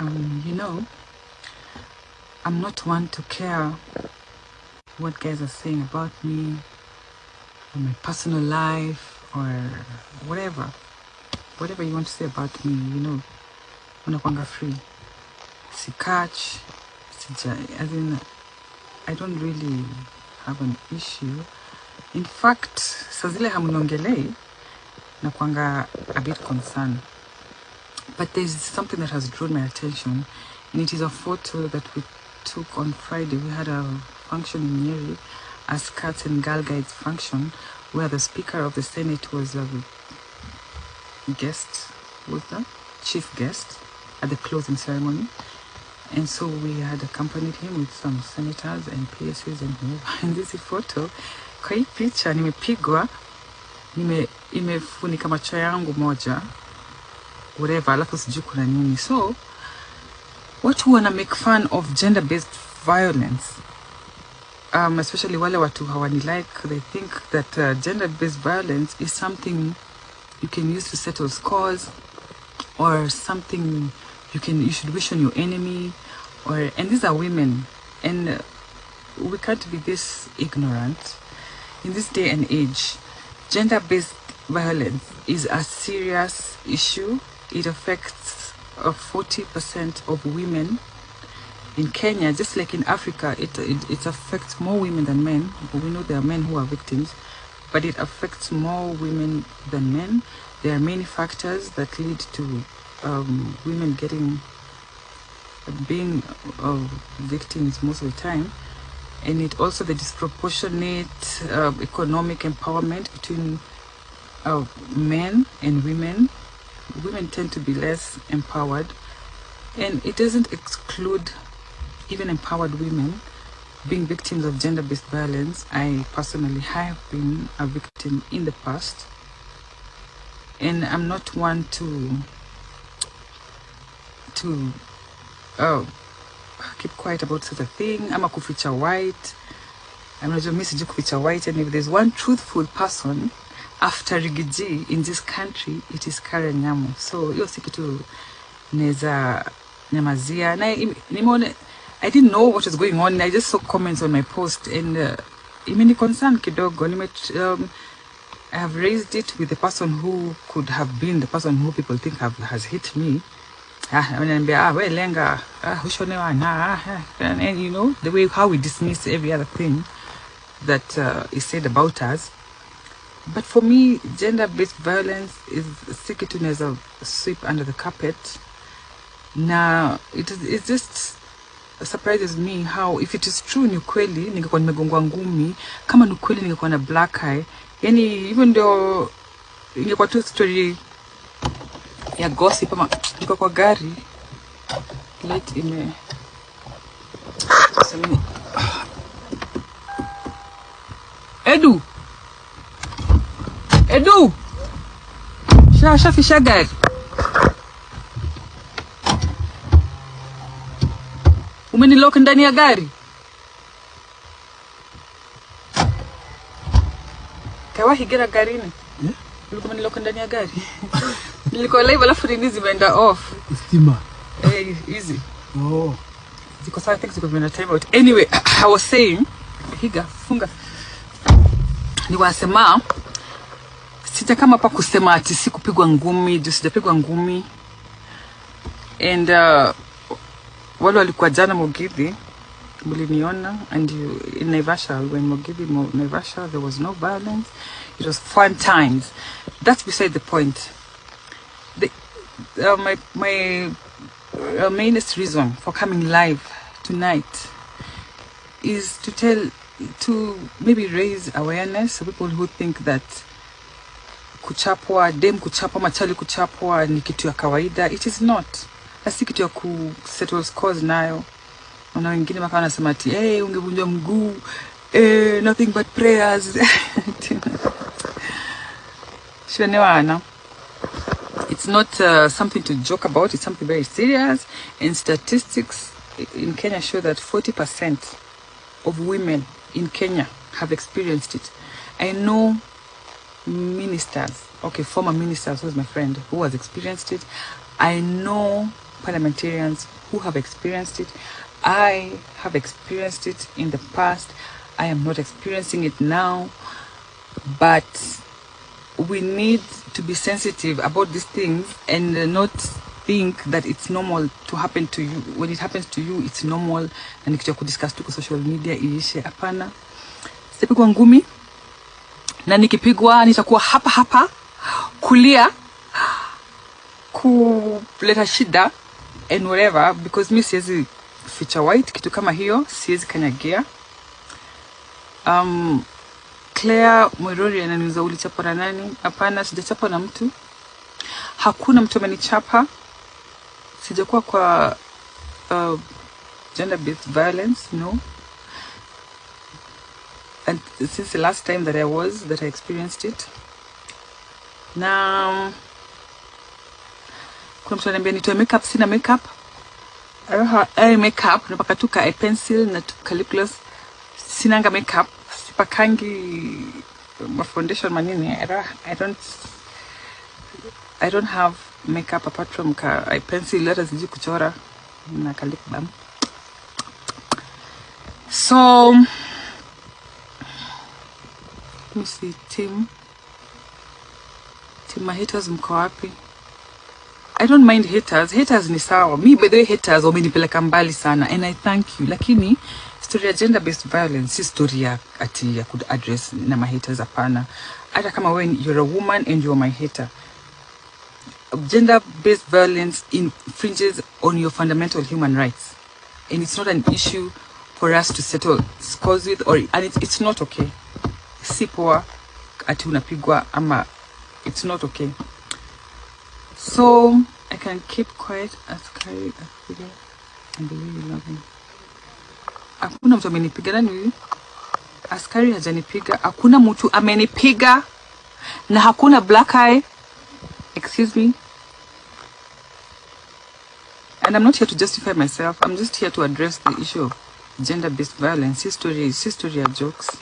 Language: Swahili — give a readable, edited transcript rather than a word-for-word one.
You know, I'm not one to care what guys are saying about me, or my personal life, or whatever. Whatever you want to say about me, you know, unakwanga free. Si catch, as in, I don't really have an issue. In fact, saa zile hamuniongelei nakwanga a bit concerned. But there's something that has drawn my attention, and it is a photo that we took on Friday. We had a function in Nyeri, a Scouts and Girl Guides function, where the Speaker of the Senate was a guest, was the chief guest at the closing ceremony. And so we had accompanied him with some senators and PSs and whoever. And this photo, kwa hii picha nimepigwa, imefunika macho yangu moja, whatever, alafu sijui kuna nini. So, watu wanna make fun of gender-based violence, especially wale watu hawani like, they think that gender-based violence is something you can use to settle scores, or something you should wish on your enemy, and these are women, and we can't be this ignorant. In this day and age, gender-based violence is a serious issue. It affects 40% of women in Kenya. Just like in Africa, it affects more women than men. We know there are men who are victims, but it affects more women than men. There are many factors that lead to women being victims most of the time, and it also the disproportionate economic empowerment between men and women. Women tend to be less empowered, and it doesn't exclude even empowered women being victims of gender-based violence. I personally have been a victim in the past, and I'm not one to keep quiet about such a thing. I'm a kuficha white. I'm not just kuficha white, and if there's one truthful person after Rigiji in this country, it is Karen Nyamu. So hiyo si kitu neza nyamazia. Na I didn't know what was going on. I just saw comments on my post, and imeni concern kidogo. I have raised it with the person who could have been the person who people think has hit me. And you know, the way how we dismiss every other thing that is said about us. But for me, gender-based violence is sikitu as a sweep under the carpet. Now, it just surprises me how, if it is true ni ukweli, ningekuwa nimegongwa ngumi, kama ni ukweli ningekuwa na black eye. Yani, even though ingekuwa tu story ya gossip, ama niko kwa gari, light ime Edu! Shafisha gari. Umenilock ndani ya gari. Kawa higera garini. Ulikuwa umenilock ndani ya gari. Nilikuwa live alafu nini zimeenda off. Stima. Easy. Oh. Because I think it's going to time out. Anyway, I was saying, higa funga. Niwasema sita kama pa kusema ati sikupigwa ngumi, ndio sijapigwa ngumi. And wale walikuwa jana Mugithi mliniona, and in Naivasha, when Naivasha, there was no violence. It was fun times. That's beside the point. My mainest reason for coming live tonight is to maybe raise awareness of people who think that kuchapwa, machali kuchapwa ni kitu ya kawaida. It is not. Asi kitu ya settle scores nayo. Wana wengine maka wanasema ati, ungevunjwa mguu, nothing but prayers. Shwenewana. It's not something to joke about. It's something very serious. And statistics in Kenya show that 40% of women in Kenya have experienced it. I know ministers, former ministers, who's my friend, who has experienced it. I know parliamentarians who have experienced it. I have experienced it in the past. I am not experiencing it now, but we need to be sensitive about these things and not think that it's normal to happen to you. When it happens to you, it's normal na ni kitu ya kudiscuss tu kwa social media iishe. Hapana, sitapigwa ngumi, na nikipigwa nitakuwa hapa kulia kuleta shida and whatever, because mi siwezi feature white kitu kama hiyo, siwezi kanyagia. Claire Mwirori ananiuliza ulichapa na nani? Hapana, sijachapa na mtu. Hakuna mtu amenichapa. Sijakuwa kwa gender based violence, no. And since the last time that I experienced it. Na kuna mtu ananiambia nitoe makeup, sina makeup. I don't have any makeup, napaka tu ka pencil na tu lip gloss. Sinanga makeup, sipakangi ma foundation manini. I don't have makeup apart from ka pencil, hata siji kuchora na ka lip balm. So let me see, team my haters mko wapi? I don't mind haters. Haters ni sawa. Mi by the way haters wamenipeleka mbali sana and I thank you. Lakini story ya gender based violence si story ya ati ya could address na my haters, hapana. Hata kama when you're a woman and you're my hater. Gender based violence infringes on your fundamental human rights. And it's not an issue for us to settle scores with, and it's not okay. Si poa ati unapigwa ama, it's not okay. So I can keep quiet as carry a figure and believe you love me. Hakuna mtu amenipiga. Nani? Askari hajanipiga. Hakuna mtu amenipiga na hakuna black eye. Excuse me. And I'm not here to justify myself. I'm just here to address the issue of gender-based violence. History are jokes.